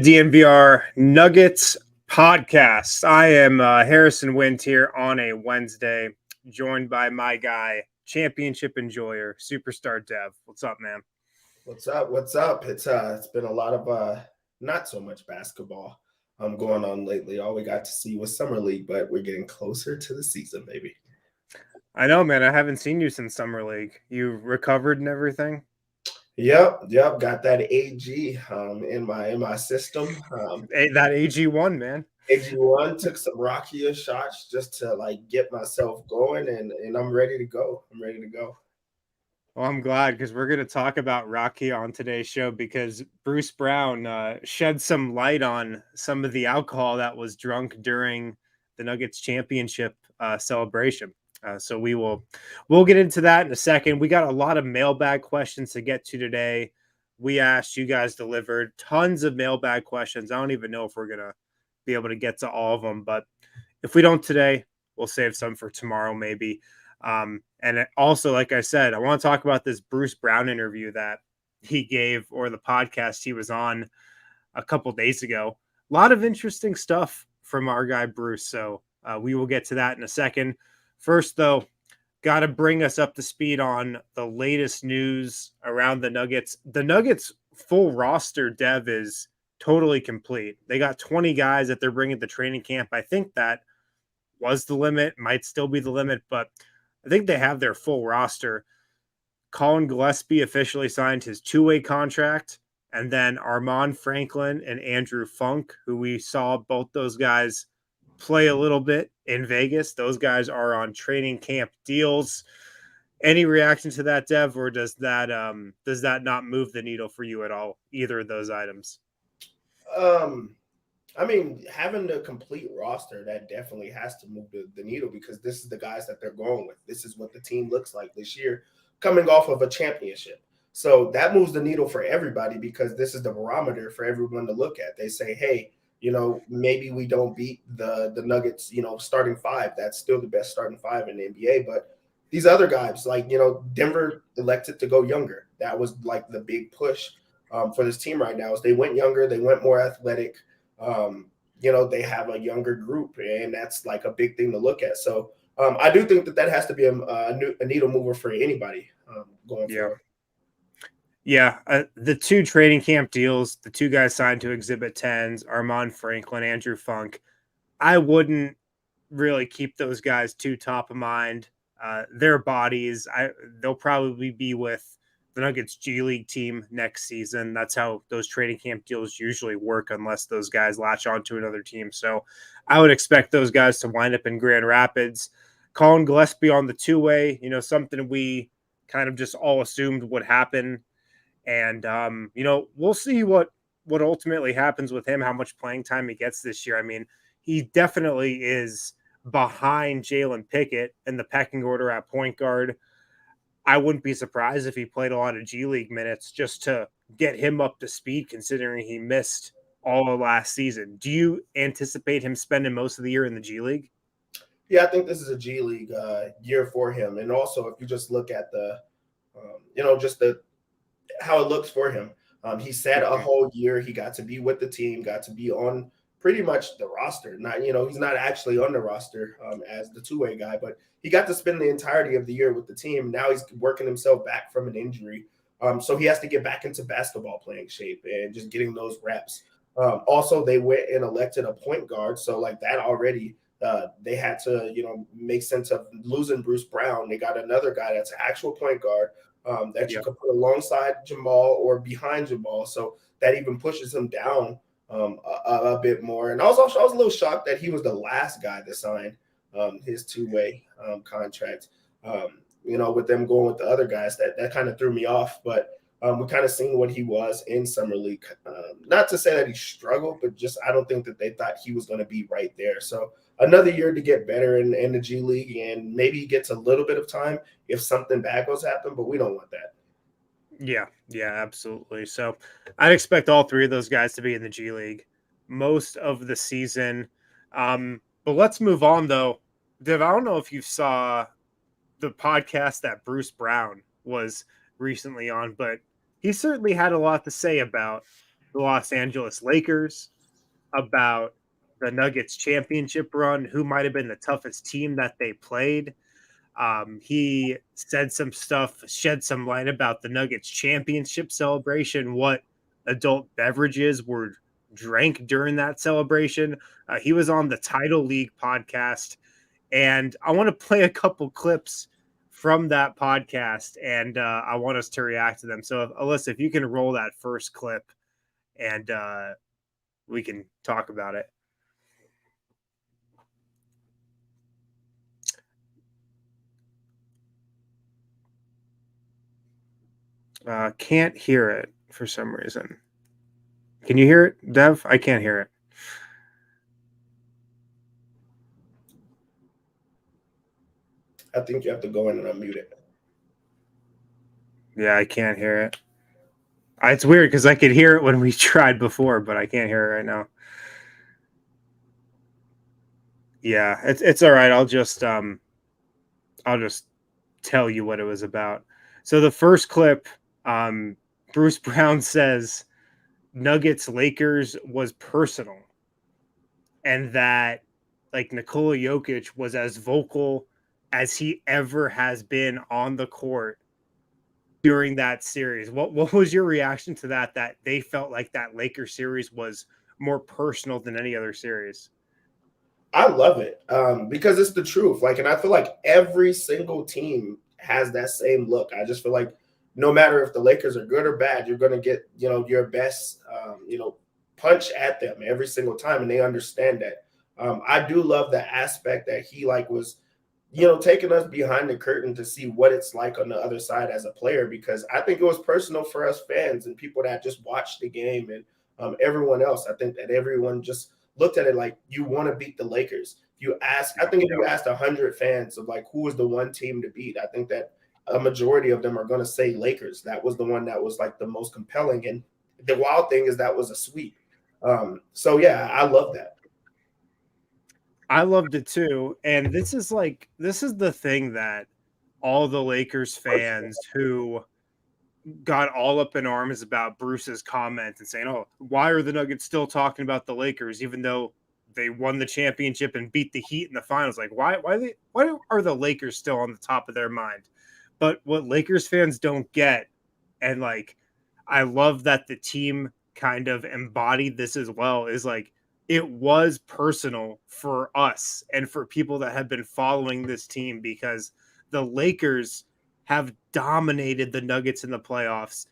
DNVR Nuggets podcast. I am Harrison Wind here on a Wednesday, joined by my guy, championship enjoyer, superstar Dev. What's up, man? What's up? What's up? It's been a lot of not so much basketball going on lately. All we got to see was summer league, but we're getting closer to the season, baby. I know, man. I haven't seen you since summer league. You recovered and everything? Yep. Got that AG in my system. That AG1, man. AG1 took some rockier shots just to get myself going, and I'm ready to go. Well, I'm glad because we're going to talk about Rocky on today's show because Bruce Brown shed some light on some of the alcohol that was drunk during the Nuggets championship celebration. So we'll get into that in a second. We got a lot of mailbag questions to get to today. We asked, you guys delivered tons of mailbag questions. I don't even know if we're going to be able to get to all of them, but if we don't today, we'll save some for tomorrow maybe. And also, like I said, I want to talk about this Bruce Brown interview that he gave, or the podcast he was on a couple days ago. A lot of interesting stuff from our guy Bruce. So we will get to that in a second. First, though, got to bring us up to speed on the latest news around the Nuggets. The Nuggets full roster, Dev, is totally complete. They got 20 guys that they're bringing to training camp. I think that was the limit, might still be the limit, but I think they have their full roster. Colin Gillespie officially signed his two-way contract, and then Armaan Franklin and Andrew Funk, who we saw both those guys play a little bit in Vegas. Those guys are on training camp deals. Any reaction to that, Dev, or does that not move the needle for you at all, either of those items? I mean, having the complete roster, that definitely has to move the needle because this is the guys that they're going with. This is what the team looks like this year, coming off of a championship. So that moves the needle for everybody because this is the barometer for everyone to look at. They say, hey, maybe we don't beat the Nuggets, starting five. That's still the best starting five in the NBA. But these other guys, Denver elected to go younger. That was like the big push for this team right now is they went younger. They went more athletic. They have a younger group, and that's like a big thing to look at. So I do think that has to be a needle mover for anybody going forward. Yeah, the two training camp deals, the two guys signed to Exhibit 10s, Armaan Franklin, Andrew Funk. I wouldn't really keep those guys too top of mind. Their bodies, they'll probably be with the Nuggets G League team next season. That's how those training camp deals usually work unless those guys latch on to another team. So I would expect those guys to wind up in Grand Rapids. Colin Gillespie on the two-way, something we kind of just all assumed would happen. And, we'll see what ultimately happens with him, how much playing time he gets this year. I mean, he definitely is behind Jalen Pickett in the pecking order at point guard. I wouldn't be surprised if he played a lot of G League minutes just to get him up to speed, considering he missed all of last season. Do you anticipate him spending most of the year in the G League? Yeah, I think this is a G League year for him. And also, if you just look at how it looks for him, he sat a whole year. He got to be with the team, got to be on pretty much the roster. Not, he's not actually on the roster as the two-way guy, but he got to spend the entirety of the year with the team. Now he's working himself back from an injury. So he has to get back into basketball playing shape and just getting those reps. Also, they went and elected a point guard. So like that already, they had to, make sense of losing Bruce Brown. They got another guy that's an actual point guard that you could put alongside Jamal or behind Jamal. So that even pushes him down a bit more. And I was a little shocked that he was the last guy to sign his two-way contract. With them going with the other guys, that kind of threw me off. But we kind of seen what he was in summer league. Not to say that he struggled, but just I don't think that they thought he was going to be right there. So another year to get better in the G League, and maybe he gets a little bit of time if something bad goes happen. But we don't want that. Yeah, absolutely. So I'd expect all three of those guys to be in the G League most of the season. But let's move on, though. Dev, I don't know if you saw the podcast that Bruce Brown was recently on, but he certainly had a lot to say about the Los Angeles Lakers, about the Nuggets championship run, who might have been the toughest team that they played. He said some stuff, shed some light about the Nuggets championship celebration, what adult beverages were drank during that celebration. He was on the Title League podcast, and I want to play a couple clips from that podcast, and I want us to react to them. So, Alyssa, if you can roll that first clip, and we can talk about it. Can't hear it for some reason. Can you hear it, Dev? I can't hear it. I think you have to go in and unmute it. Yeah, I can't hear it. It's weird because I could hear it when we tried before, but I can't hear it right now. Yeah, it's all right. I'll just tell you what it was about. So the first clip, Bruce Brown says Nuggets Lakers was personal, and that like Nikola Jokic was as vocal as he ever has been on the court during that series. What was your reaction to that? That they felt like that Lakers series was more personal than any other series? I love it because it's the truth. Like, and I feel like every single team has that same look. I just feel like no matter if the Lakers are good or bad, you're going to get, your best, punch at them every single time. And they understand that. I do love the aspect that he was, taking us behind the curtain to see what it's like on the other side as a player, because I think it was personal for us fans and people that just watched the game and everyone else. I think that everyone just looked at it like you want to beat the Lakers. I think if you asked 100 fans of who was the one team to beat, I think that a majority of them are going to say Lakers. That was the one that was the most compelling. And the wild thing is that was a sweep. So yeah, I love that. I loved it too. And this is the thing that all the Lakers fans who got all up in arms about Bruce's comment and saying, "Oh, why are the Nuggets still talking about the Lakers even though they won the championship and beat the Heat in the finals? Like, why are the Lakers still on the top of their mind?" But what Lakers fans don't get, and I love that the team kind of embodied this as well, is it was personal for us and for people that have been following this team, because the Lakers have dominated the Nuggets in the playoffs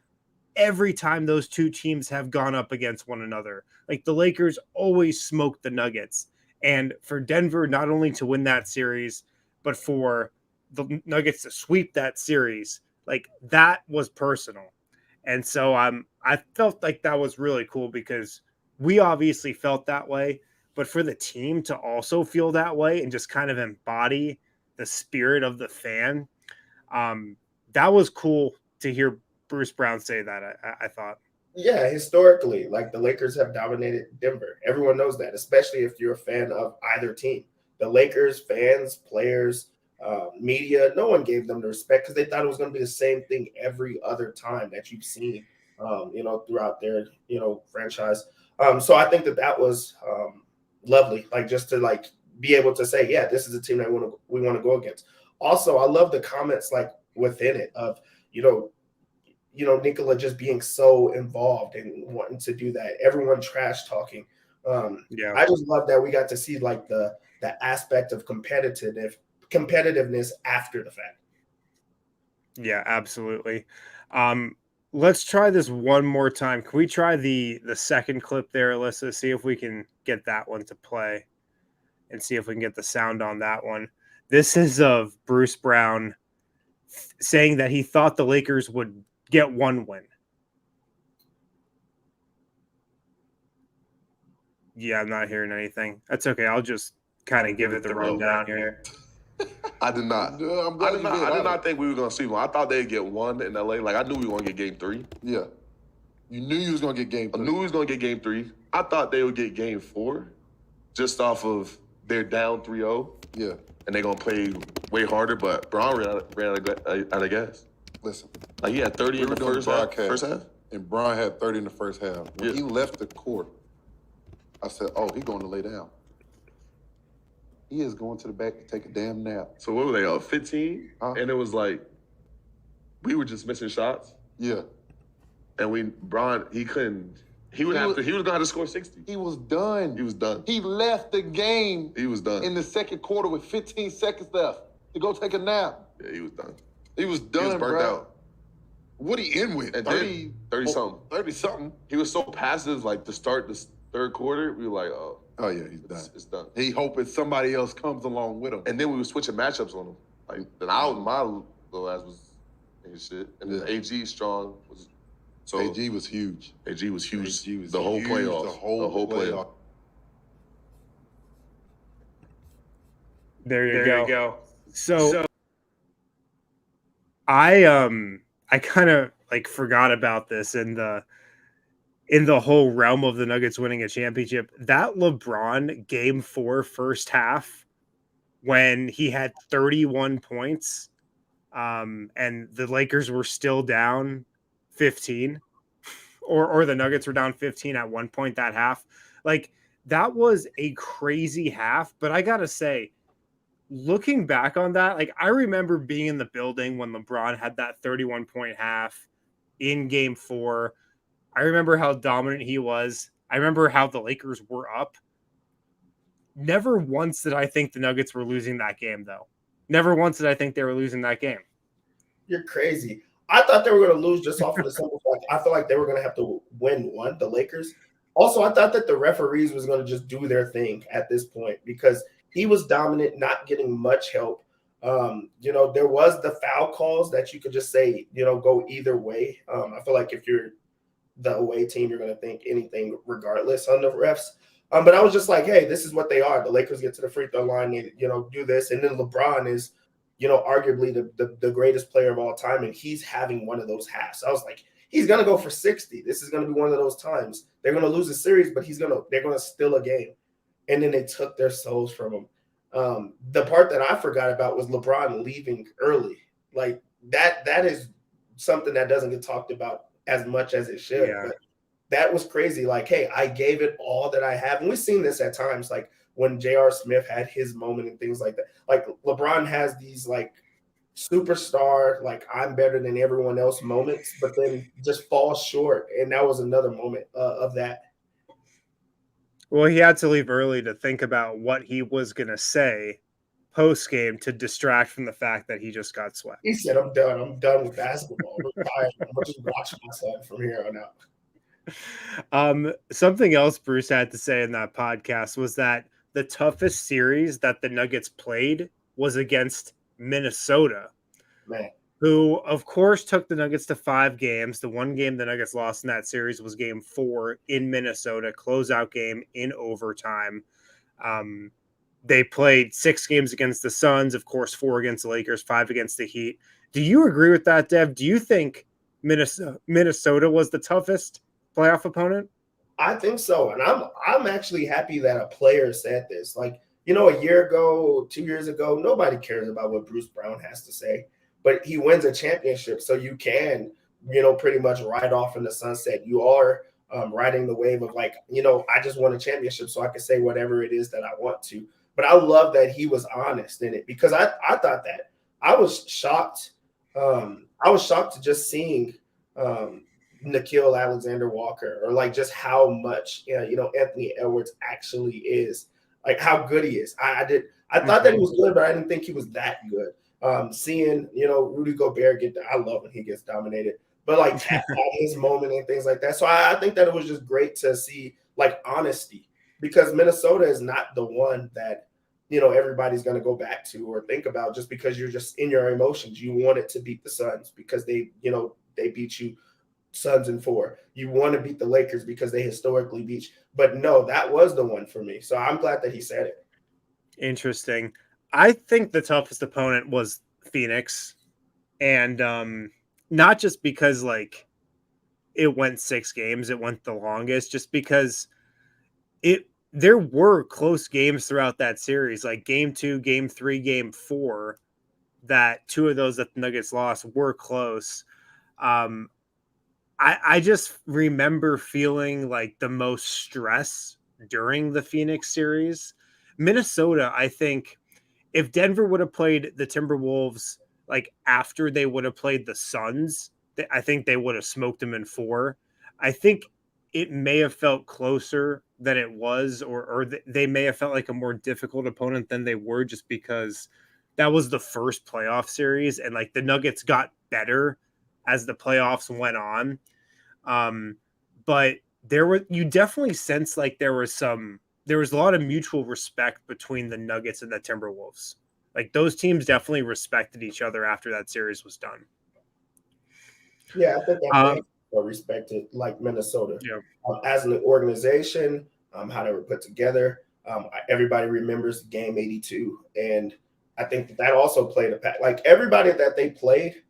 every time those two teams have gone up against one another. Like, the Lakers always smoke the Nuggets. And for Denver not only to win that series, but for the Nuggets to sweep that series, that was personal. And so I felt like that was really cool, because we obviously felt that way, but for the team to also feel that way and just kind of embody the spirit of the fan, that was cool to hear Bruce Brown say that. I thought. Yeah, historically, the Lakers have dominated Denver. Everyone knows that, especially if you're a fan of either team. The Lakers, fans, players, media, no one gave them the respect because they thought it was going to be the same thing every other time that you've seen, throughout their, franchise. So I think that was lovely, just to be able to say, yeah, this is a team that we want to go against. Also, I love the comments within it of, Nikola just being so involved and wanting to do that. Everyone trash talking. Yeah, I just love that we got to see the aspect of competitiveness after the fact. Yeah, absolutely. Let's try this one more time. Can we try the second clip there, Alyssa? See if we can get that one to play and see if we can get the sound on that one. This is of Bruce Brown saying that he thought the Lakers would get one win. Yeah, I'm not hearing anything. That's okay. I'll just kind of give it the rundown here. I did not. I did not think we were gonna see one. I thought they'd get one in LA. I knew we were gonna get game 3. Yeah. You knew you was gonna get game 3. I knew we was gonna get game 3. I thought they would get game 4, just off of they're down 3-0. Yeah. And they're gonna play way harder. But Braun ran out of gas. Listen. He had 30 in the first half. and Bron had 30 in the first half. When he left the court, I said, oh, he's going to lay down. He is going to the back to take a damn nap. So what were they, 15? Huh? And it was like, we were just missing shots. Yeah. And Bron, he couldn't. He was going to have to score 60. He was done. He was done. He left the game. He was done. In the second quarter with 15 seconds left to go take a nap. Yeah, he was done. He was done, He was burnt out. What he in with? And 30 something. 30 something. He was so passive, like to start the third quarter, we were like, oh yeah, he's done. It's done. He hoping somebody else comes along with him. And then we were switching matchups on him. Like then my little ass was his shit. And then AG strong was AG was huge. AG was huge. AG was the whole huge, playoff. The whole playoff. There you go. So I kind of like forgot about this in the whole realm of the Nuggets winning a championship. That LeBron game 4 first half when he had 31 points and the Lakers were still down 15 or the Nuggets were down 15 at one point that half. Like that was a crazy half, but I got to say, looking back on that, like I remember being in the building when LeBron had that 31-point half in game 4. I remember how dominant he was. I remember how the Lakers were up. Never once did I think the Nuggets were losing that game, though. Never once did I think they were losing that game. You're crazy. I thought they were going to lose just off of the simple fact. I feel like they were going to have to win one, the Lakers. Also, I thought that the referees was going to just do their thing at this point because he was dominant, not getting much help. There was the foul calls that you could just say, go either way. I feel like if you're the away team, you're going to think anything regardless on the refs. But I was just like, hey, this is what they are. The Lakers get to the free throw line, they, do this. And then LeBron is, arguably the greatest player of all time. And he's having one of those halves. I was like, he's going to go for 60. This is going to be one of those times. They're going to lose a series, but they're going to steal a game. And then they took their souls from him. The part that I forgot about was LeBron leaving early. Like that is something that doesn't get talked about as much as it should. Yeah. But that was crazy. Like, hey, I gave it all that I have. And we've seen this at times, like when J.R. Smith had his moment and things like that. Like LeBron has these like superstar, like I'm better than everyone else moments, but then just falls short. And that was another moment of that. Well, he had to leave early to think about what he was going to say post game to distract from the fact that he just got swept. He said, I'm done. I'm done with basketball. I'm tired. I'm just watching myself from here on out. Something else Bruce had to say in that podcast was that the toughest series that the Nuggets played was against Minnesota, who, of course, took the Nuggets to 5 games. The one game the Nuggets lost in that series was game 4 in Minnesota, closeout game in overtime. They played 6 games against the Suns, of course, 4 against the Lakers, 5 against the Heat. Do you agree with that, Dev? Do you think Minnesota was the toughest playoff opponent? I think so. And I'm actually happy that a player said this. Like, a year ago, 2 years ago, nobody cares about what Bruce Brown has to say. But he wins a championship, so you can, pretty much ride off in the sunset. You are riding the wave of like, I just won a championship, so I can say whatever it is that I want to. But I love that he was honest in it because I thought that I was shocked. I was shocked to just seeing Nickeil Alexander-Walker or like just how much Anthony Edwards actually is, like how good he is. I thought that he was good, but I didn't think he was that good. Seeing Rudy Gobert I love when he gets dominated, but like at his moment and things like that. So I think that it was just great to see like honesty because Minnesota is not the one that everybody's going to go back to or think about just because you're just in your emotions. You want it to beat the Suns because they beat you Suns in 4. You want to beat the Lakers because they historically beat you. But no, that was the one for me. So I'm glad that he said it. Interesting. I think the toughest opponent was Phoenix. And not just because like it went 6 games, it went the longest, just because there were close games throughout that series, like game 2, game 3, game 4, that 2 of those that the Nuggets lost were close. I just remember feeling like the most stress during the Phoenix series. Minnesota, I think if Denver would have played the Timberwolves like after they would have played the Suns, I think they would have smoked them in 4. I think it may have felt closer than it was, or they may have felt like a more difficult opponent than they were, just because that was the first playoff series, and like the Nuggets got better as the playoffs went on. But you definitely sense like there was a lot of mutual respect between the Nuggets and the Timberwolves. Like those teams definitely respected each other after that series was done. Yeah, I think that they respected like Minnesota as an organization, how they were put together. Everybody remembers Game 82, and I think that also played a part. Like everybody that they played,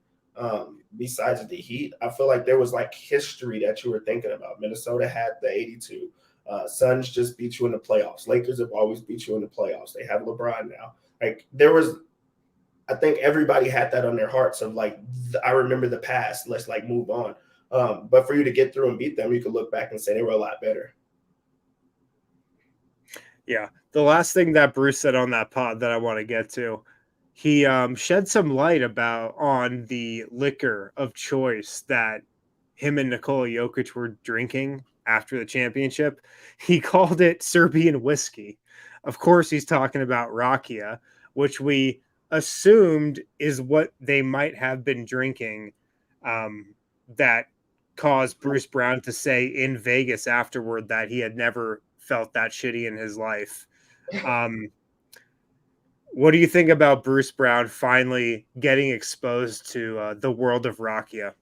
besides the Heat, I feel like there was like history that you were thinking about. Minnesota had the 82. Suns just beat you in the playoffs. Lakers have always beat you in the playoffs. They have LeBron now. Like I think everybody had that on their hearts of like, I remember the past. Let's like move on. But for you to get through and beat them, you could look back and say they were a lot better. Yeah. The last thing that Bruce said on that pod that I want to get to, he shed some light on the liquor of choice that him and Nikola Jokic were drinking after the championship. He called it Serbian whiskey. Of course, he's talking about Rakia, which we assumed is what they might have been drinking, that caused Bruce Brown to say in Vegas afterward that he had never felt that shitty in his life. What do you think about Bruce Brown finally getting exposed to the world of Rakia?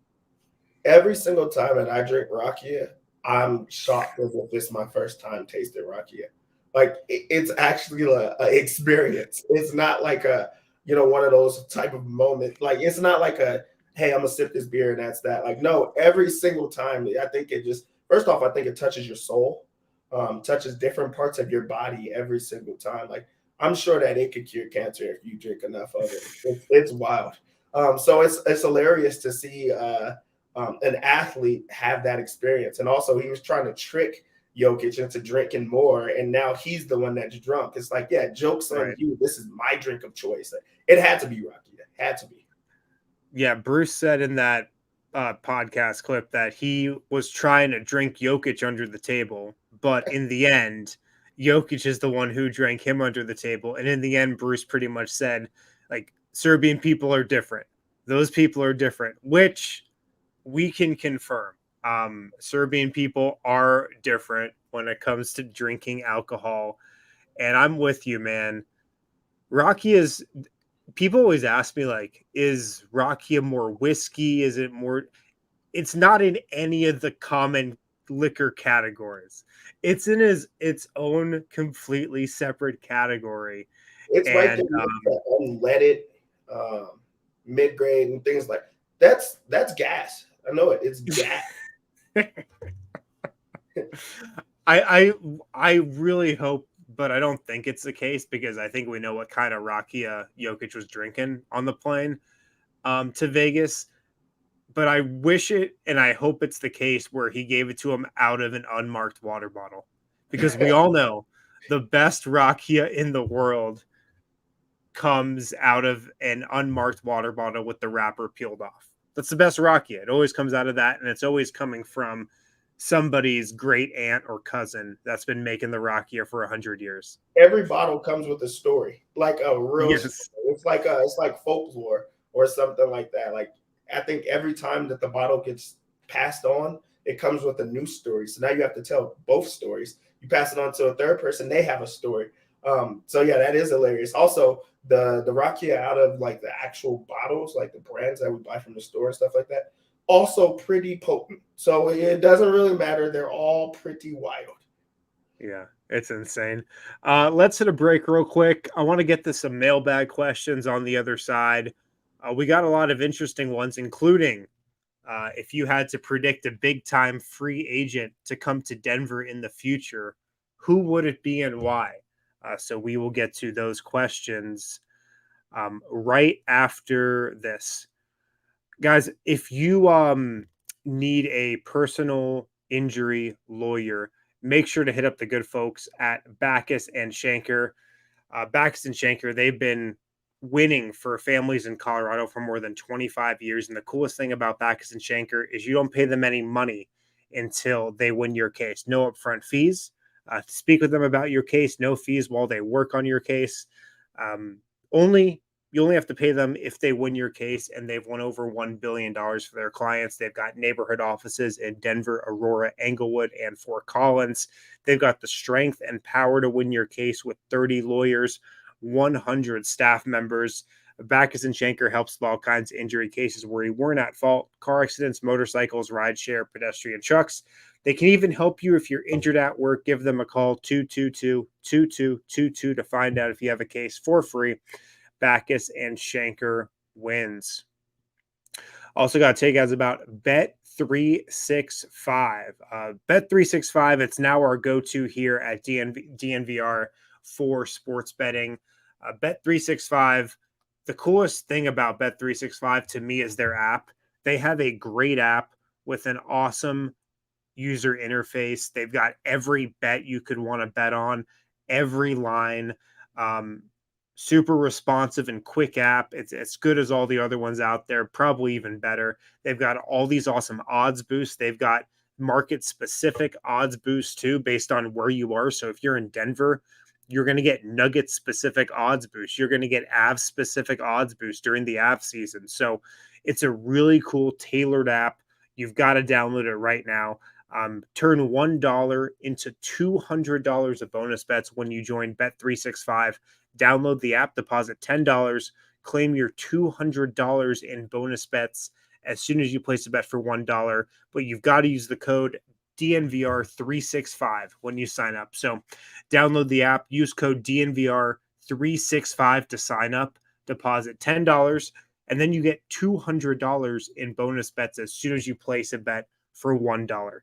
Every single time that I drink Rakia, I'm shocked as if it's my first time tasting Rakia. Like it's actually an experience. It's not like one of those type of moments. Like it's not like hey, I'm gonna sip this beer and that's that. Like no, every single time, I think it just, first off, I think it touches your soul, touches different parts of your body every single time. Like I'm sure that it could cure cancer if you drink enough of it. It's wild. So it's hilarious to see an athlete have that experience. And also he was trying to trick Jokic into drinking more, and now he's the one that's drunk. It's like, yeah, joke's on you. This is my drink of choice. It had to be Rocky. It had to be. Yeah, Bruce said in that podcast clip that he was trying to drink Jokic under the table, but in the end, Jokic is the one who drank him under the table. And in the end, Bruce pretty much said, like, Serbian people are different. Those people are different, which we can confirm. Serbian people are different when it comes to drinking alcohol. And I'm with you, man. Rakia people always ask me, like, is Rakia more whiskey? Is it more? It's not in any of the common liquor categories. It's in its own completely separate category. It's right there unleaded, mid-grade and things like that's gas. I know it. It's gas. I really hope, but I don't think it's the case, because I think we know what kind of Rakia Jokic was drinking on the plane to Vegas. But I wish it, and I hope it's the case where he gave it to him out of an unmarked water bottle, because we all know the best Rakia in the world comes out of an unmarked water bottle with the wrapper peeled off. That's the best Rakia. It always comes out of that, and it's always coming from somebody's great aunt or cousin that's been making the Rakia for 100 years. Every bottle comes with a story, like a real story. It's like folklore or something like that. Like I think every time that the bottle gets passed on, it comes with a new story. So now you have to tell both stories. You pass it on to a third person, they have a story. So yeah, that is hilarious. Also, the Rakia out of like the actual bottles, like the brands that we buy from the store and stuff like that, also pretty potent. So it doesn't really matter. They're all pretty wild. Yeah, it's insane. Let's hit a break real quick. I want to get to some mailbag questions on the other side. We got a lot of interesting ones, including if you had to predict a big-time free agent to come to Denver in the future, who would it be and why? So we will get to those questions right after this. Guys, if you need a personal injury lawyer, make sure to hit up the good folks at Backus and Shanker. Backus and Shanker, they've been winning for families in Colorado for more than 25 years. And the coolest thing about Backus and Shanker is you don't pay them any money until they win your case. No upfront fees. Speak with them about your case. No fees while they work on your case. You only have to pay them if they win your case, and they've won over $1 billion for their clients. They've got neighborhood offices in Denver, Aurora, Englewood, and Fort Collins. They've got the strength and power to win your case with 30 lawyers, 100 staff members. Backus and Shanker helps with all kinds of injury cases where you weren't at fault: car accidents, motorcycles, rideshare, pedestrian trucks. They can even help you if you're injured at work. Give them a call, 222-2222, to find out if you have a case for free. Backus and Shanker wins. Also got to take guys about Bet365. Bet365, it's now our go-to here at DNVR for sports betting. Bet365, the coolest thing about Bet365 to me is their app. They have a great app with an awesome user interface. They've got every bet you could want to bet on, every line. Super responsive and quick app. It's as good as all the other ones out there, probably even better. They've got all these awesome odds boosts. They've got market specific odds boosts too, based on where you are. So if you're in Denver, you're going to get Nuggets specific odds boosts. You're going to get Avs specific odds boosts during the Avs season. So it's a really cool tailored app. You've got to download it right now. Turn $1 into $200 of bonus bets when you join Bet365. Download the app, deposit $10, claim your $200 in bonus bets as soon as you place a bet for $1. But you've got to use the code DNVR365 when you sign up. So download the app, use code DNVR365 to sign up, deposit $10, and then you get $200 in bonus bets as soon as you place a bet for $1.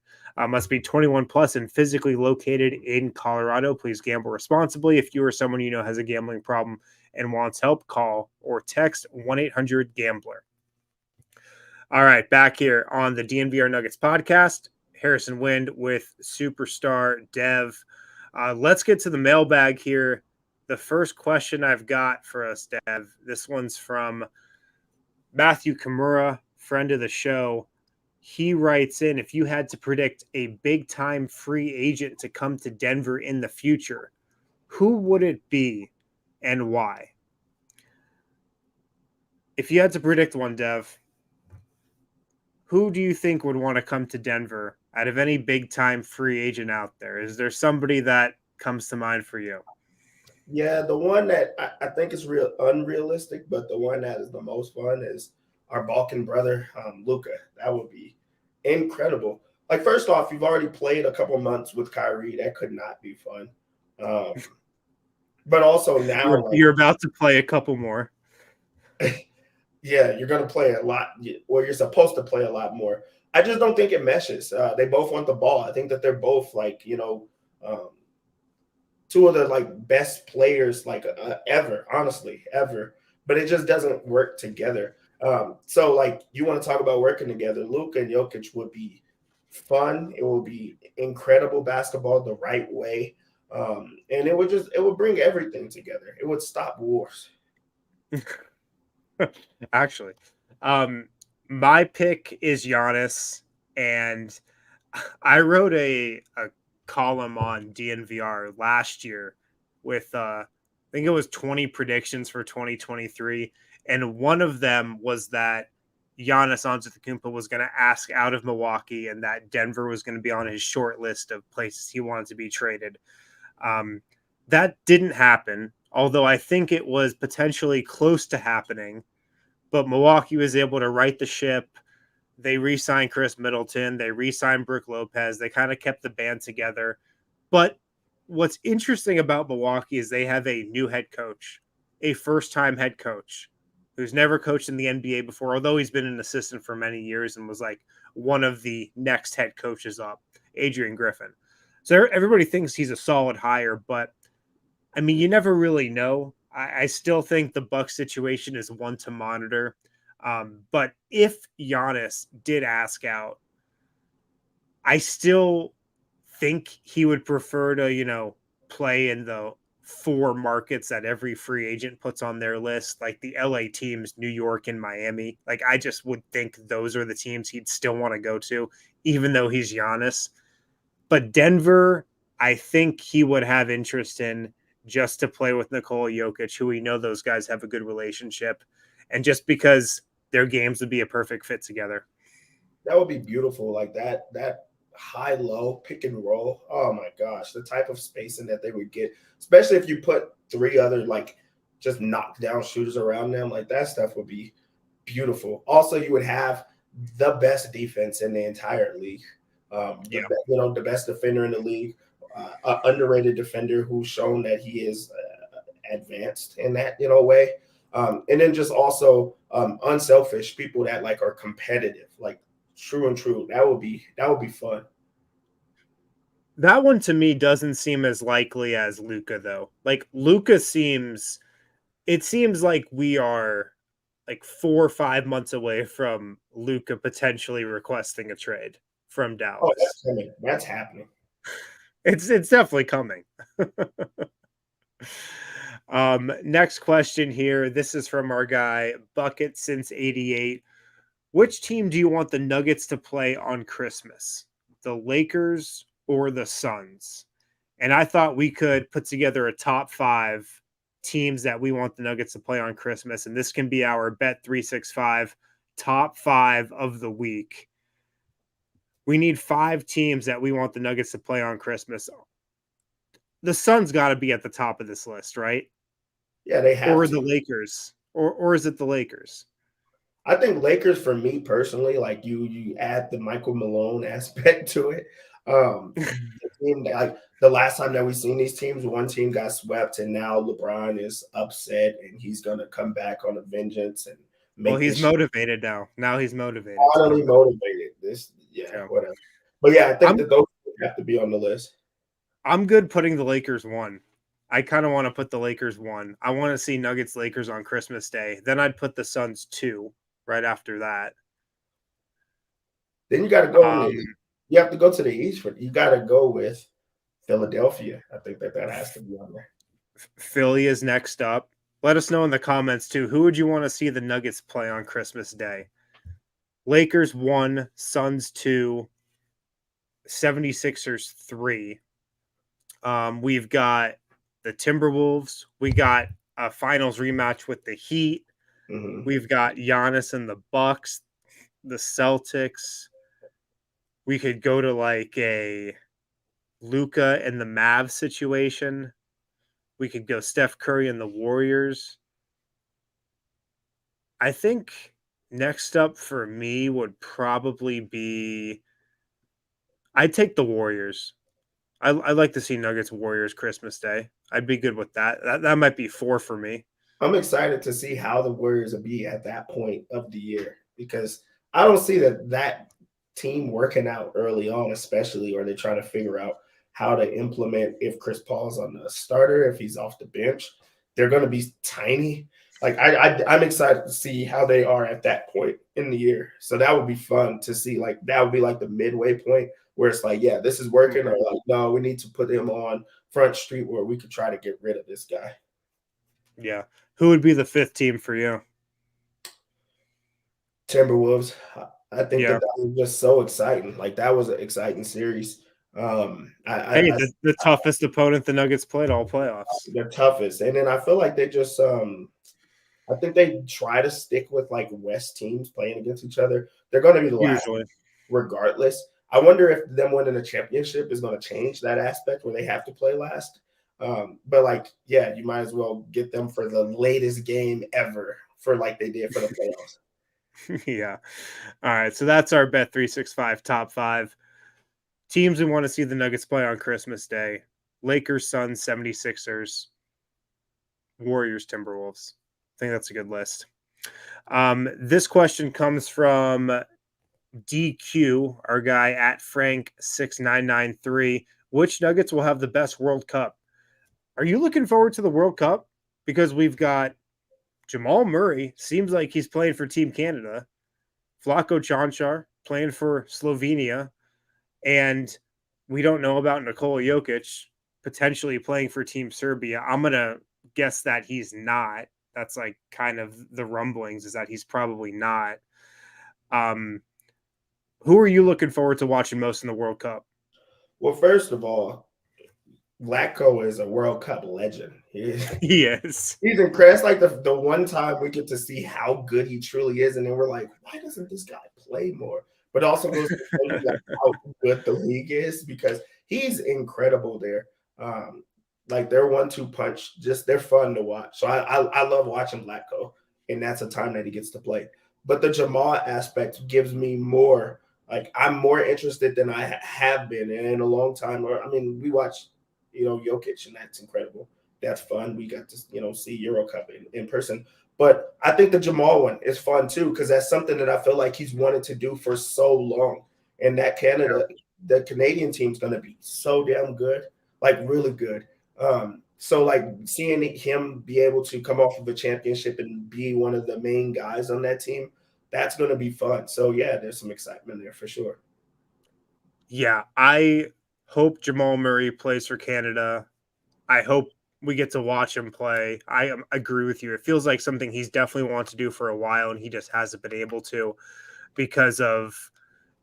Must be 21 plus and physically located in Colorado. Please gamble responsibly. If you or someone you know has a gambling problem and wants help, call or text 1-800-GAMBLER. All right, back here on the DNVR Nuggets podcast, Harrison Wind with superstar Dev. Let's get to the mailbag here. The first question I've got for us, Dev, this one's from Matthew Kimura, friend of the show. He writes in, if you had to predict a big-time free agent to come to Denver in the future, who would it be and why? If you had to predict one, Dev, who do you think would want to come to Denver out of any big-time free agent out there? Is there somebody that comes to mind for you? Yeah, the one that I think is real unrealistic, but the one that is the most fun is our Balkan brother, Luka. That would be incredible. Like, first off, you've already played a couple months with Kyrie. That could not be fun. But also now, you're about to play a couple more. Yeah, you're going to play a lot, or you're supposed to play a lot more. I just don't think it meshes. They both want the ball. I think that they're both two of the best players ever, honestly, ever. But it just doesn't work together. So you want to talk about working together? Luka and Jokic would be fun. It would be incredible basketball the right way, and it would bring everything together. It would stop wars. Actually, my pick is Giannis, and I wrote a column on DNVR last year with I think it was 20 predictions for 2023, and one of them was that Giannis Antetokounmpo was going to ask out of Milwaukee, and that Denver was going to be on his short list of places he wanted to be traded. That didn't happen, although I think it was potentially close to happening. But Milwaukee was able to right the ship. They re-signed Chris Middleton. They re-signed Brook Lopez. They kind of kept the band together. But what's interesting about Milwaukee is they have a new head coach, a first-time head coach who's never coached in the NBA before, although he's been an assistant for many years and was one of the next head coaches up, Adrian Griffin. So everybody thinks he's a solid hire, but I mean, you never really know. I still think the Bucks situation is one to monitor. But if Giannis did ask out I still think he would prefer to, play in the 4 markets that every free agent puts on their list, like the LA teams, New York and Miami. Like, I just would think those are the teams he'd still want to go to, even though he's Giannis. But Denver, I think he would have interest in just to play with Nikola Jokic, who we know those guys have a good relationship, and just because their games would be a perfect fit together. That would be beautiful. Like that high-low pick and roll. Oh my gosh, the type of spacing that they would get, especially if you put 3 other like just knockdown shooters around them. Like that stuff would be beautiful. Also, you would have the best defense in the entire league. The best defender in the league, underrated defender who's shown that he is advanced in that way. And then just also unselfish people that like are competitive, like true and true. That would be fun. That one to me doesn't seem as likely as Luka, though. Like Luka seems like we are like 4 or 5 months away from Luka potentially requesting a trade from Dallas. Oh, that's coming. That's happening. It's definitely coming. Next question here. This is from our guy Bucket since 88. Which team do you want the Nuggets to play on Christmas? The Lakers or the Suns? And I thought we could put together a top 5 teams that we want the Nuggets to play on Christmas, and this can be our Bet365 top 5 of the week. We need 5 teams that we want the Nuggets to play on Christmas. The Suns got to be at the top of this list, right? Yeah, they have. Or the Lakers, or is it the Lakers? I think Lakers for me personally. Like you add the Michael Malone aspect to it. The team, like the last time that we seen these teams, one team got swept, and now LeBron is upset, and he's gonna come back on a vengeance and make. Well, he's motivated now. Now he's motivated. Finally motivated. Whatever. But yeah, I think that those have to be on the list. I'm good putting the Lakers 1. I kind of want to put the Lakers 1. I want to see Nuggets Lakers on Christmas Day. Then I'd put the Suns 2 right after that. Then you got to go. You have to go to the East. You got to go with Philadelphia. I think that has to be on there. Philly is next up. Let us know in the comments too. Who would you want to see the Nuggets play on Christmas Day? Lakers 1, Suns 2, 76ers 3. We've got the Timberwolves. We got a finals rematch with the Heat. Mm-hmm. We've got Giannis and the Bucks, the Celtics. We could go to like a Luka and the Mavs situation. We could go Steph Curry and the Warriors. I think next up for me would probably be, I'd take the Warriors. I'd like to see Nuggets Warriors Christmas Day. I'd be good with that. That might be 4 for me. I'm excited to see how the Warriors will be at that point of the year, because I don't see that team working out early on, especially, or they're trying to figure out how to implement if Chris Paul's on the starter, if he's off the bench. They're going to be tiny. Like I'm excited to see how they are at that point in the year. So that would be fun to see. Like that would be like the midway point where it's like, yeah, this is working, or like, no, we need to put him on Front Street where we could try to get rid of this guy. Yeah. Who would be the 5th team for you? Timberwolves. I think that was just so exciting. Like that was an exciting series. The toughest opponent the Nuggets played all playoffs. They're toughest. And then I feel like they just I think they try to stick with like West teams playing against each other. They're going to be the last regardless. I wonder if them winning a championship is going to change that aspect where they have to play last. But like, yeah, you might as well get them for the latest game ever, for like they did for the playoffs. Yeah. All right. So that's our Bet365 top 5 teams we want to see the Nuggets play on Christmas Day. Lakers, Suns, 76ers, Warriors, Timberwolves. I think that's a good list. This question comes from DQ, our guy at Frank6993. Which Nuggets will have the best World Cup? Are you looking forward to the World Cup? Because we've got Jamal Murray, seems like he's playing for Team Canada. Vlatko Čančar playing for Slovenia. And we don't know about Nikola Jokic potentially playing for Team Serbia. I'm going to guess that he's not. That's like kind of the rumblings, is that he's probably not. Who are you looking forward to watching most in the World Cup? Well, first of all, Vlatko is a World Cup legend. He is. He's incredible. It's like the one time we get to see how good he truly is, and then we're like, why doesn't this guy play more? But also goes to show you like how good the league is, because he's incredible there. Like their 1-2 punch, just they're fun to watch. So I love watching Vlatko, and that's a time that he gets to play. But the Jamal aspect gives me more. Like I'm more interested than I have been in a long time. Or I mean, we watch, Jokic, and that's incredible. That's fun. We got to, see Euro Cup in person. But I think the Jamal one is fun too, because that's something that I feel like he's wanted to do for so long. And that the Canadian team's going to be so damn good, like really good. So like seeing him be able to come off of a championship and be one of the main guys on that team, that's going to be fun. So yeah, there's some excitement there for sure. Yeah, I hope Jamal Murray plays for Canada. I hope we get to watch him play. I agree with you. It feels like something he's definitely wanted to do for a while, and he just hasn't been able to because of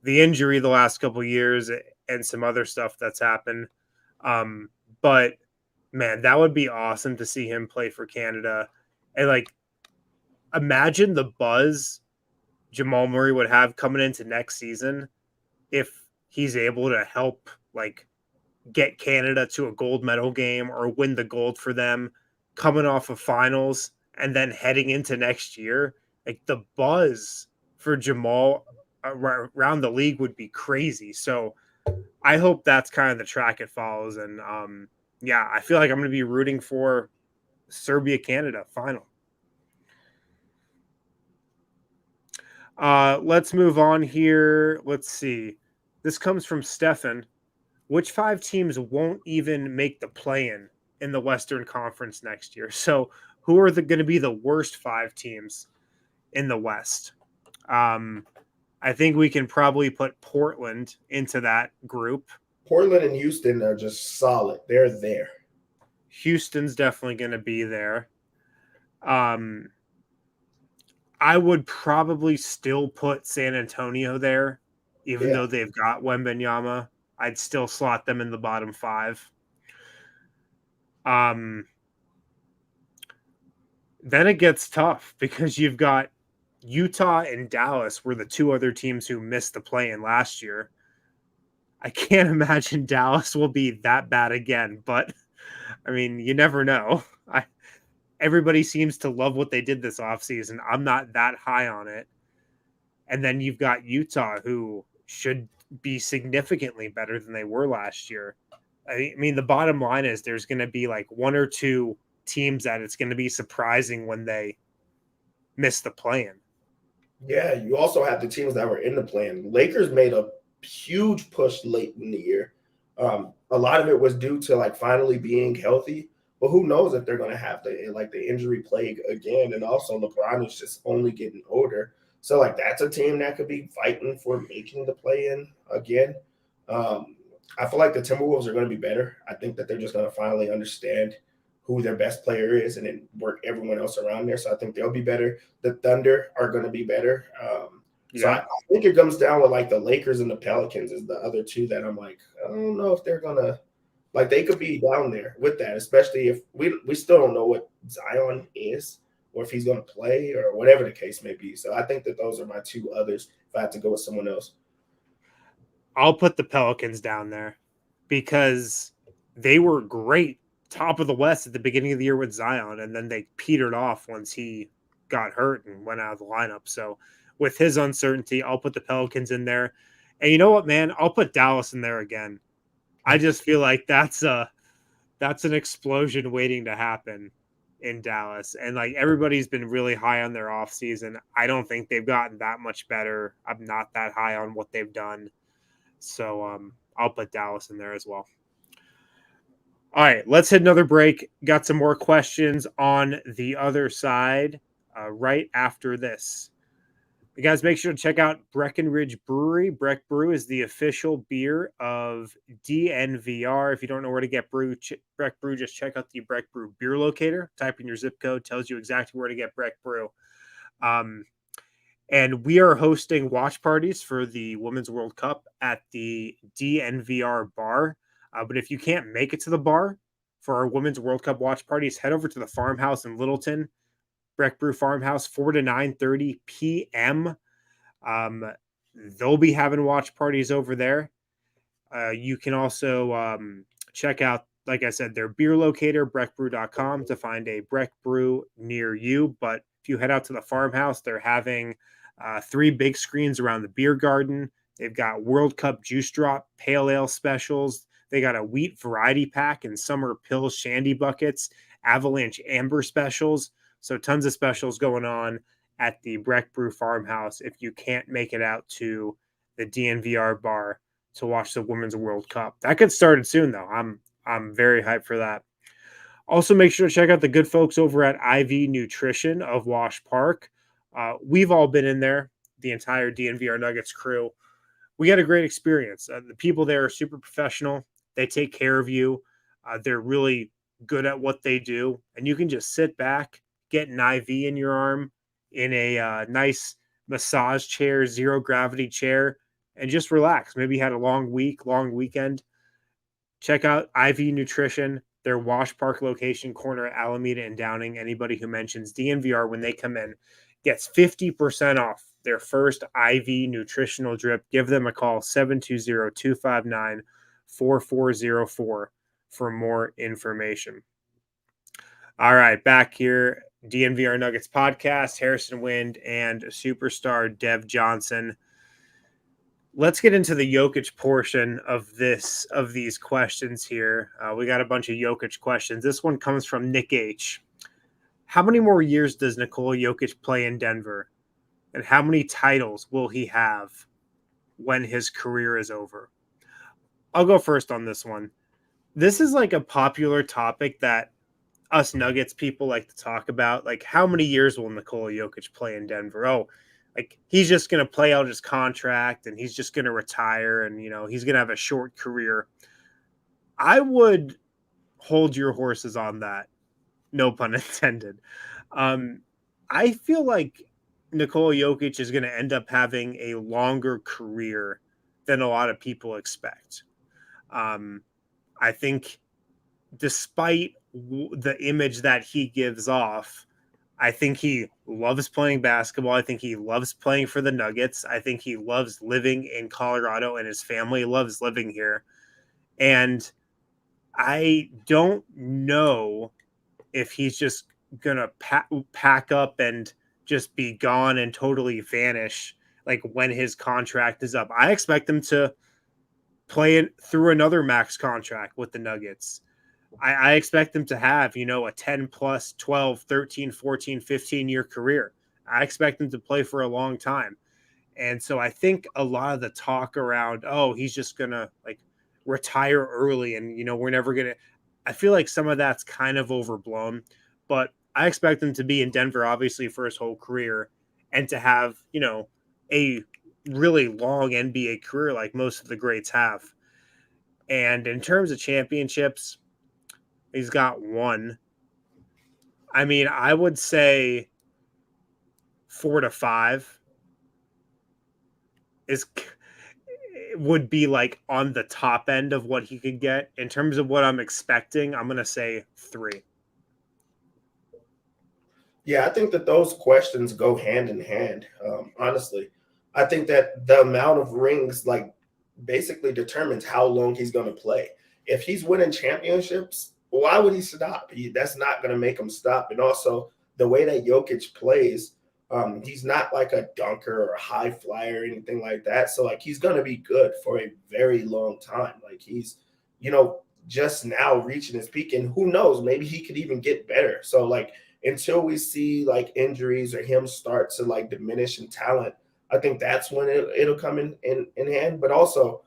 the injury the last couple of years and some other stuff that's happened. But man, that would be awesome to see him play for Canada. And like, imagine the buzz Jamal Murray would have coming into next season if he's able to help like get Canada to a gold medal game or win the gold for them coming off of finals and then heading into next year. Like the buzz for Jamal around the league would be crazy. So I hope that's kind of the track it follows. And yeah, I feel like I'm going to be rooting for Serbia Canada final. Let's move on here. Let's see. This comes from Stefan. Which 5 teams won't even make the play-in the Western Conference next year? So who are going to be the worst 5 teams in the West? I think we can probably put Portland into that group. Portland and Houston are just solid. They're there. Houston's definitely going to be there. I would probably still put San Antonio there, even though they've got Wembanyama. I'd still slot them in the bottom 5. Then it gets tough because you've got Utah and Dallas were the 2 other teams who missed the play-in last year. I can't imagine Dallas will be that bad again, but I mean, you never know. Everybody seems to love what they did this offseason. I'm not that high on it. And then you've got Utah, who should be significantly better than they were last year. I mean, the bottom line is there's going to be like 1 or 2 teams that it's going to be surprising when they miss the play-in. Yeah, you also have the teams that were in the play-in. Lakers made a huge push late in the year. A lot of it was due to like finally being healthy, but who knows if they're going to have the injury plague again. And also LeBron is just only getting older. So like that's a team that could be fighting for making the play-in again. I feel like the Timberwolves are going to be better. I think that they're just going to finally understand who their best player is and then work everyone else around there. So I think they'll be better. The Thunder are going to be better. So I think it comes down with like the Lakers and the Pelicans is the other 2 that I'm like, I don't know if they're going to – like they could be down there with that, especially if we still don't know what Zion is or if he's going to play or whatever the case may be. So I think that those are my 2 others if I had to go with someone else. I'll put the Pelicans down there because they were great, top of the West at the beginning of the year with Zion, and then they petered off once he got hurt and went out of the lineup. So with his uncertainty, I'll put the Pelicans in there. And you know what, man? I'll put Dallas in there again. I just feel like that's an explosion waiting to happen in Dallas. And like everybody's been really high on their offseason. I don't think they've gotten that much better. I'm not that high on what they've done. So I'll put Dallas in there as well. All right, let's hit another break. Got some more questions on the other side right after this. You guys make sure to check out Breckenridge Brewery. Breck Brew is the official beer of DNVR. If you don't know where to get Breck Brew, just check out the Breck Brew beer locator. Type in your zip code, tells you exactly where to get Breck Brew. And we are hosting watch parties for the Women's World Cup at the DNVR bar. But if you can't make it to the bar for our Women's World Cup watch parties, head over to the farmhouse in Littleton, Breck Brew Farmhouse, 4 to 9:30 p.m. They'll be having watch parties over there. You can also check out, like I said, their beer locator, breckbrew.com, to find a Breck Brew near you. But if you head out to the farmhouse, they're having 3 big screens around the beer garden. They've got World Cup juice drop pale ale specials. They got a wheat variety pack and summer pills shandy buckets, avalanche amber specials. So tons of specials going on at the Breck Brew Farmhouse if you can't make it out to the DNVR bar to watch the Women's World Cup. That gets started soon, though. I'm very hyped for that. Also, make sure to check out the good folks over at IV Nutrition of Wash Park. We've all been in there, the entire DNVR Nuggets crew. We had a great experience. The people there are super professional. They take care of you. They're really good at what they do. And you can just sit back, get an IV in your arm, in a nice massage chair, zero gravity chair, and just relax. Maybe you had a long week, long weekend. Check out IV Nutrition, their Wash Park location, corner at Alameda and Downing. Anybody who mentions DNVR when they come in gets 50% off their first IV nutritional drip. Give them a call, 720-259-4404 for more information. All right, back here, DNVR Nuggets podcast, Harrison Wind and superstar Dev Johnson. Let's get into the Jokic portion of these questions here. We got a bunch of Jokic questions. This one comes from Nick H. How many more years does Nikola Jokic play in Denver? And how many titles will he have when his career is over? I'll go first on this one. This is like a popular topic that us Nuggets people like to talk about. Like, how many years will Nikola Jokic play in Denver? Oh, like, he's just going to play out his contract and he's just going to retire and, he's going to have a short career. I would hold your horses on that. No pun intended. I feel like Nikola Jokic is going to end up having a longer career than a lot of people expect. I think despite the image that he gives off, I think he loves playing basketball. I think he loves playing for the Nuggets. I think he loves living in Colorado and his family loves living here. And I don't know if he's just going to pack up and just be gone and totally vanish like when his contract is up. I expect him to play it through another max contract with the Nuggets. I expect them to have, a 10 plus 12, 13, 14, 15-year career. I expect them to play for a long time. And so I think a lot of the talk around, he's just going to like retire early and, we're never going to, I feel like some of that's kind of overblown, but I expect him to be in Denver, obviously, for his whole career and to have, a really long NBA career like most of the greats have. And in terms of championships, he's got one. I mean, I would say 4 to 5 would be like on the top end of what he could get. In terms of what I'm expecting, I'm going to say 3. Yeah, I think that those questions go hand in hand. Honestly, I think that the amount of rings like basically determines how long he's going to play. If he's winning championships, why would he stop? That's not going to make him stop. And also the way that Jokic plays, he's not like a dunker or a high flyer or anything like that. So like he's going to be good for a very long time. Like he's, just now reaching his peak, and who knows, maybe he could even get better. So like until we see like injuries or him start to like diminish in talent, I think that's when it'll come in hand. But also,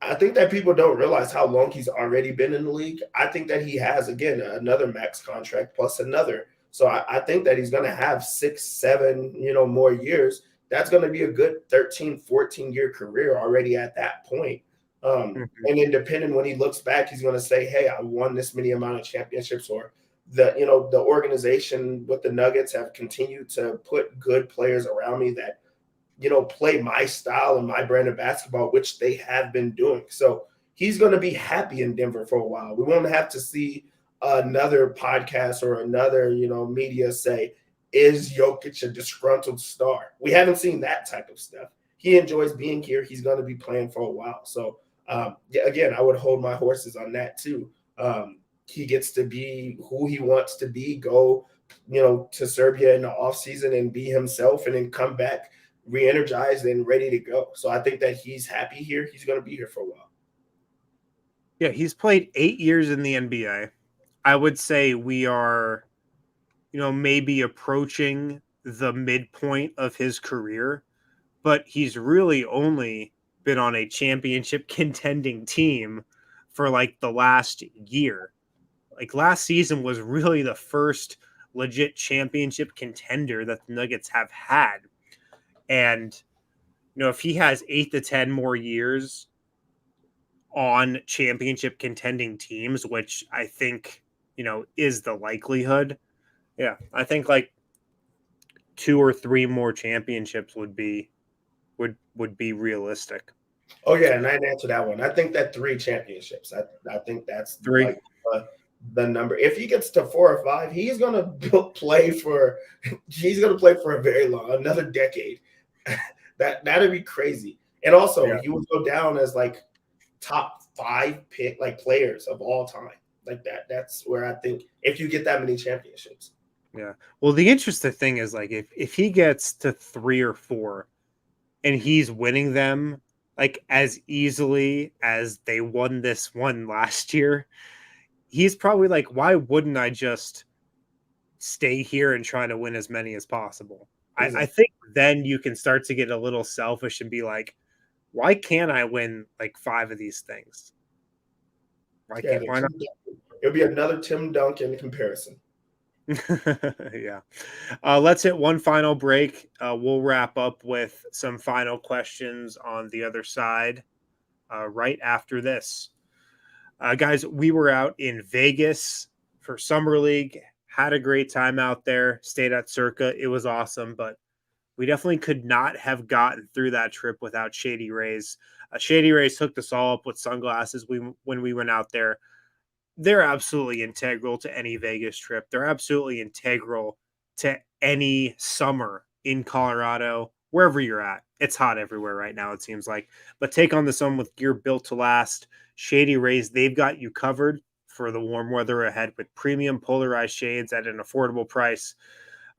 I think that people don't realize how long he's already been in the league. I think that he has, again, another max contract plus another. So I think that he's going to have 6, 7, more years that's going to be a good 13, 14-year career already at that point. And then depending when he looks back, he's going to say, hey, I won this many amount of championships, or the organization with the Nuggets have continued to put good players around me that, play my style and my brand of basketball, which they have been doing. So he's going to be happy in Denver for a while. We won't have to see another podcast or another, media say, is Jokic a disgruntled star? We haven't seen that type of stuff. He enjoys being here. He's going to be playing for a while. So, again, I would hold my horses on that too. He gets to be who he wants to be, go, to Serbia in the offseason and be himself, and then come back re-energized and ready to go. So I think that he's happy here. He's going to be here for a while. Yeah, he's played 8 years in the NBA. I would say we are, maybe approaching the midpoint of his career, but he's really only been on a championship contending team for like the last year. Like last season was really the first legit championship contender that the Nuggets have had. And, if he has 8 to 10 more years on championship contending teams, which I think, is the likelihood. Yeah, I think like 2 or 3 more championships would be realistic. Oh yeah, and I'd answer that one. I think that 3 championships. I think that's 3. Like, the number. If he gets to 4 or 5, he's gonna play for a very long, another decade. That'd be crazy. And also, he would go down as like top 5 pick players of all time. Like that. That's where I think if you get that many championships. Yeah. Well, the interesting thing is like if he gets to 3 or 4 and he's winning them like as easily as they won this one last year, he's probably like, why wouldn't I just stay here and try to win as many as possible? Exactly. I think then you can start to get a little selfish and be like, why can't I win like 5 of these things? Why not? It'll be another Tim Duncan comparison. Yeah. Let's hit one final break. We'll wrap up with some final questions on the other side right after this. Guys, we were out in Vegas for Summer League, had a great time out there, stayed at Circa. It was awesome, but we definitely could not have gotten through that trip without Shady Rays. Shady Rays hooked us all up with sunglasses when we went out there. They're absolutely integral to any Vegas trip. They're absolutely integral to any summer in Colorado, wherever you're at. It's hot everywhere right now, it seems like. But take on the sun with gear built to last. Shady Rays, they've got you covered for the warm weather ahead with premium polarized shades at an affordable price.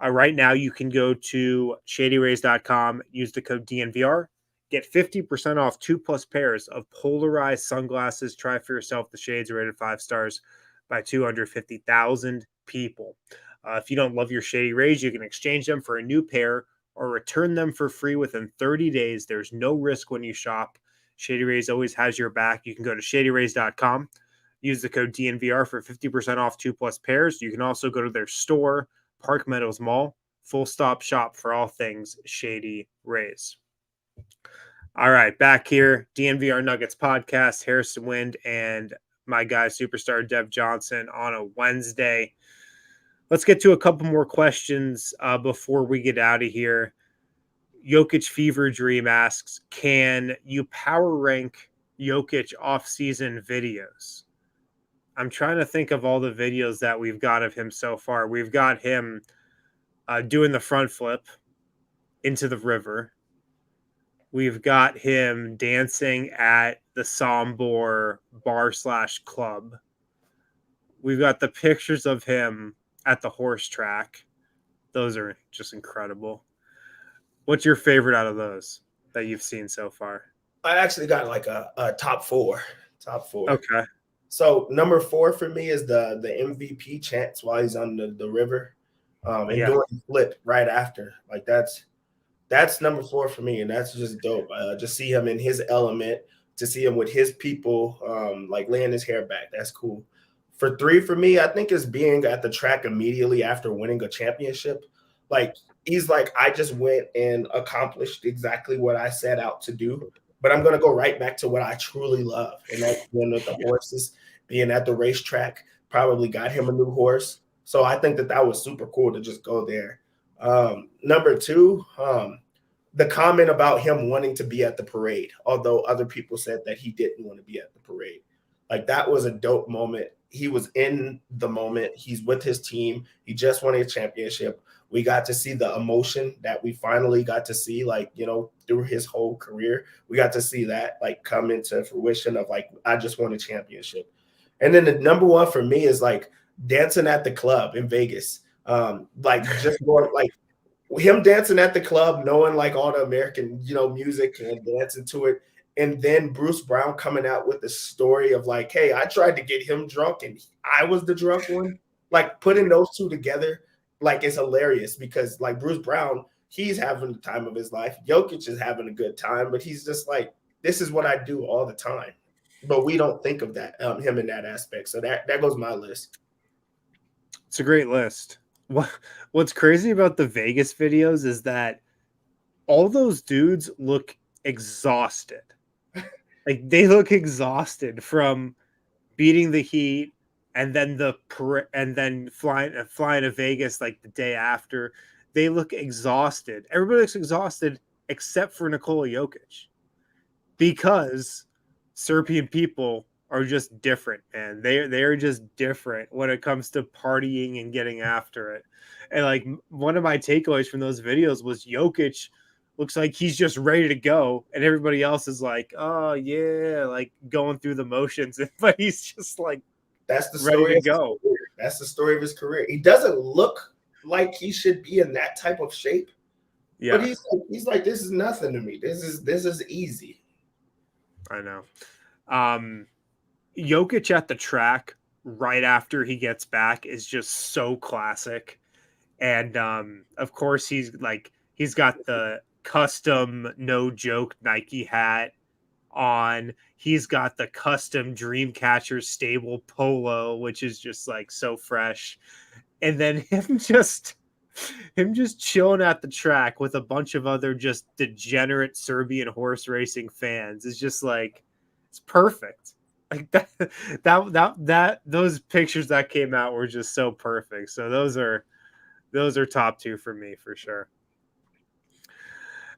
Right now, you can go to shadyrays.com, use the code DNVR, get 50% off 2+ pairs of polarized sunglasses. Try for yourself. The shades are rated 5 stars by 250,000 people. If you don't love your Shady Rays, you can exchange them for a new pair or return them for free within 30 days. There's no risk when you shop. Shady Rays always has your back. You can go to shadyrays.com, use the code DNVR for 50% off 2+ pairs. You can also go to their store, Park Meadows Mall, full stop shop for all things Shady Rays. All right, back here, DNVR Nuggets podcast, Harrison Wind and my guy, superstar Dev Johnson on a Wednesday. Let's get to a couple more questions before we get out of here. Jokic Fever Dream asks, can you power rank Jokic off-season videos? I'm trying to think of all the videos that we've got of him so far. We've got him doing the front flip into the river. We've got him dancing at the Sombor bar/club. We've got the pictures of him at the horse track. Those are just incredible. What's your favorite out of those that you've seen so far? I actually got like a top 4. Okay. So number 4 for me is the MVP chants while he's on the river, and doing the flip right after. Like that's number 4 for me, and that's just dope. Just see him in his element, to see him with his people, like laying his hair back. That's cool. For 3 for me, I think is being at the track immediately after winning a championship. Like he's like, I just went and accomplished exactly what I set out to do, but I'm going to go right back to what I truly love. And that's being with the horses, being at the racetrack, probably got him a new horse. So I think that that was super cool to just go there. Number two, the comment about him wanting to be at the parade, although other people said that he didn't want to be at the parade. Like, that was a dope moment. He was in the moment. He's with his team. He just won a championship. We got to see the emotion that we finally got to see, like, you know, through his whole career. We got to see that, like, come into fruition of, like, I just won a championship. And then the number one for me is, like, dancing at the club in Vegas. Like, just going, like, him dancing at the club, knowing, like, all the American, you know, music and dancing to it. And then Bruce Brown coming out with the story of, like, hey, I tried to get him drunk and I was the drunk one. Like, putting those two together, like, it's hilarious because, like, Bruce Brown, he's having the time of his life. Jokic is having a good time, but he's just like, this is what I do all the time. But we don't think of that, him in that aspect. So that goes my list. It's a great list. What's crazy about the Vegas videos is that all those dudes look exhausted. Like, they look exhausted from beating the Heat and then flying to Vegas like the day after. They look exhausted. Everybody looks exhausted except for Nikola Jokic, because Serbian people are just different, and they're just different when it comes to partying and getting after it. And, like, one of my takeaways from those videos was Jokic looks like he's just ready to go, and everybody else is like, oh yeah, like going through the motions, but he's just like, that's the ready story to go. That's the story of his career. He doesn't look like he should be in that type of shape. Yeah. But he's like, this is nothing to me. This is easy. I know. Jokic at the track right after he gets back is just so classic. And of course he's got the custom no joke Nike hat on. He's got the custom Dreamcatcher stable polo, which is just like so fresh. And then him just chilling at the track with a bunch of other just degenerate Serbian horse racing fans is just like, it's perfect. Like that those pictures that came out were just so perfect. So those are top two for me for sure.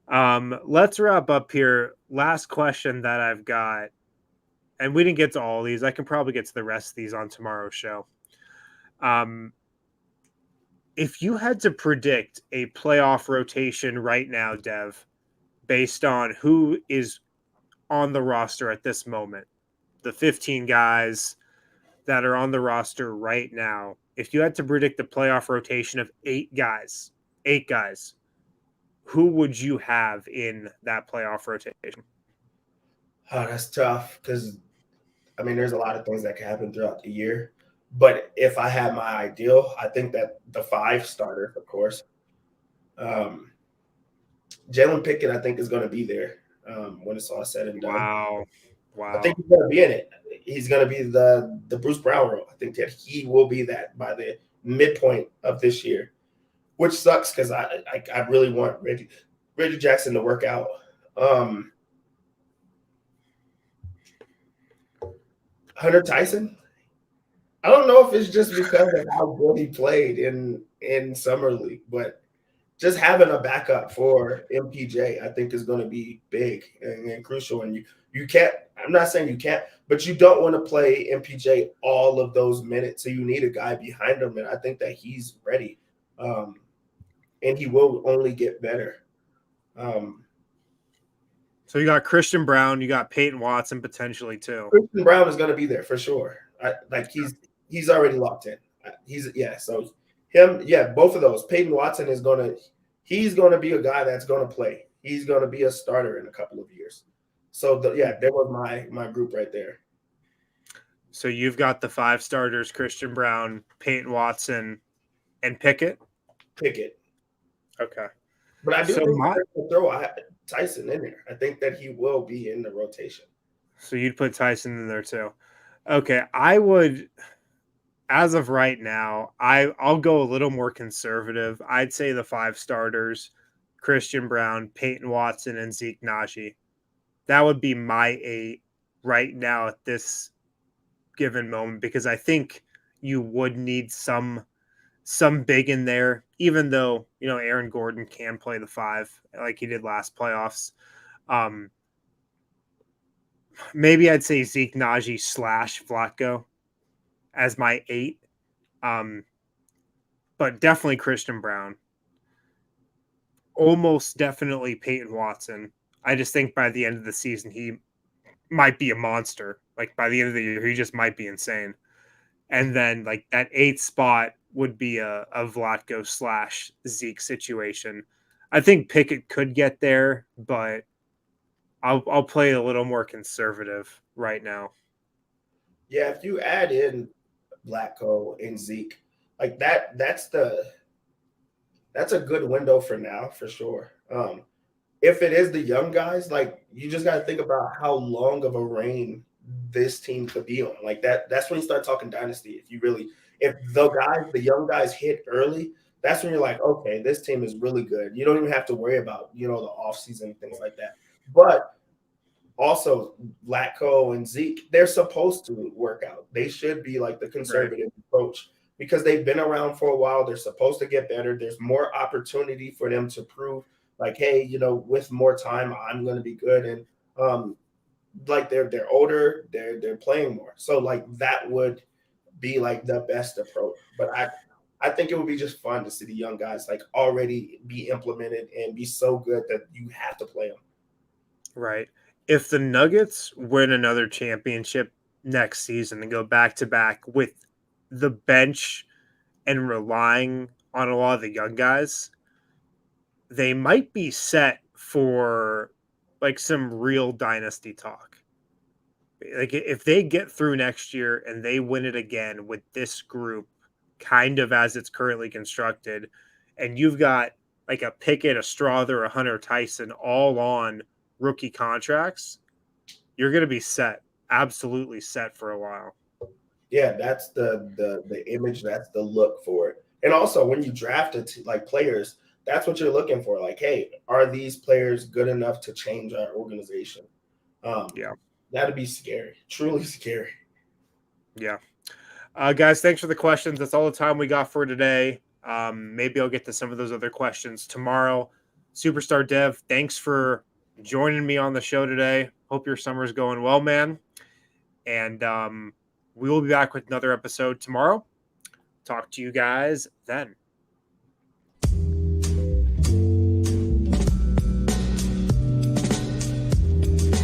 Let's wrap up here. Last question that I've got, and we didn't get to all of these. I can probably get to the rest of these on tomorrow's show. If you had to predict a playoff rotation right now, Dev, based on who is on the roster at this moment, the 15 guys that are on the roster right now, if you had to predict the playoff rotation of eight guys, who would you have in that playoff rotation? Oh, that's tough because, I mean, there's a lot of things that can happen throughout the year. But if I had my ideal, I think that the 5 starter, of course, Jalen Pickett, I think, is going to be there when it's all said and done. Wow. I think he's going to be in it. He's going to be the Bruce Brown role. I think that he will be that by the midpoint of this year, which sucks because I really want Reggie Jackson to work out. Hunter Tyson, I don't know if it's just because of how good he played in Summer League, but just having a backup for MPJ, I think, is going to be big and crucial. And you can't, I'm not saying you can't, but you don't want to play MPJ all of those minutes. So you need a guy behind him. And I think that he's ready. And he will only get better. So you got Christian Brown, you got Peyton Watson potentially too. Christian Brown is going to be there for sure. He's already locked in. So him, both of those. Peyton Watson he's going to be a guy that's going to play. He's going to be a starter in a couple of years. So there was my group right there. So you've got the 5 starters: Christian Brown, Peyton Watson, and Pickett. Okay. But I do think to throw Tyson in there. I think that he will be in the rotation. So you'd put Tyson in there too. Okay, I would as of right now, I'll go a little more conservative. I'd say the 5 starters: Christian Brown, Peyton Watson, and Zeke Najee. That would be my 8 right now at this given moment, because I think you would need some big in there, even though, Aaron Gordon can play the 5 like he did last playoffs. Maybe I'd say Zeke Najee / Vlatko as my 8. But definitely Christian Brown. Almost definitely Peyton Watson. I just think by the end of the season, he might be a monster. Like by the end of the year, he just might be insane. And then like that 8th spot would be a Vlatko / Zeke situation. I think Pickett could get there, but I'll play a little more conservative right now. Yeah, if you add in Vlatko and Zeke, like that's a good window for now, for sure. If it is the young guys, like you just got to think about how long of a reign this team could be on. Like that's when you start talking dynasty. If the young guys hit early, that's when you're like, okay, this team is really good. You don't even have to worry about, the offseason, things like that. But also Vlatko and Zeke, they're supposed to work out. They should be like the conservative approach because they've been around for a while. They're supposed to get better. There's more opportunity for them to prove like, hey, with more time, I'm going to be good. And like they're older, they're playing more. So like that would be like the best approach. But I think it would be just fun to see the young guys like already be implemented and be so good that you have to play them. Right. If the Nuggets win another championship next season and go back to back with the bench and relying on a lot of the young guys, they might be set for like some real dynasty talk. Like if they get through next year and they win it again with this group kind of as it's currently constructed, and you've got like a Pickett, a Strother, a Hunter Tyson all on rookie contracts, you're going to be set, absolutely set for a while. Yeah, that's the image, that's the look for it. And also when you draft like players, that's what you're looking for. Like, hey, are these players good enough to change our organization? Yeah. That'd be scary, truly scary. Yeah. Guys, thanks for the questions. That's all the time we got for today. Maybe I'll get to some of those other questions tomorrow. Superstar Dev, thanks for joining me on the show today. Hope your summer's going well, man. And we will be back with another episode tomorrow. Talk to you guys then.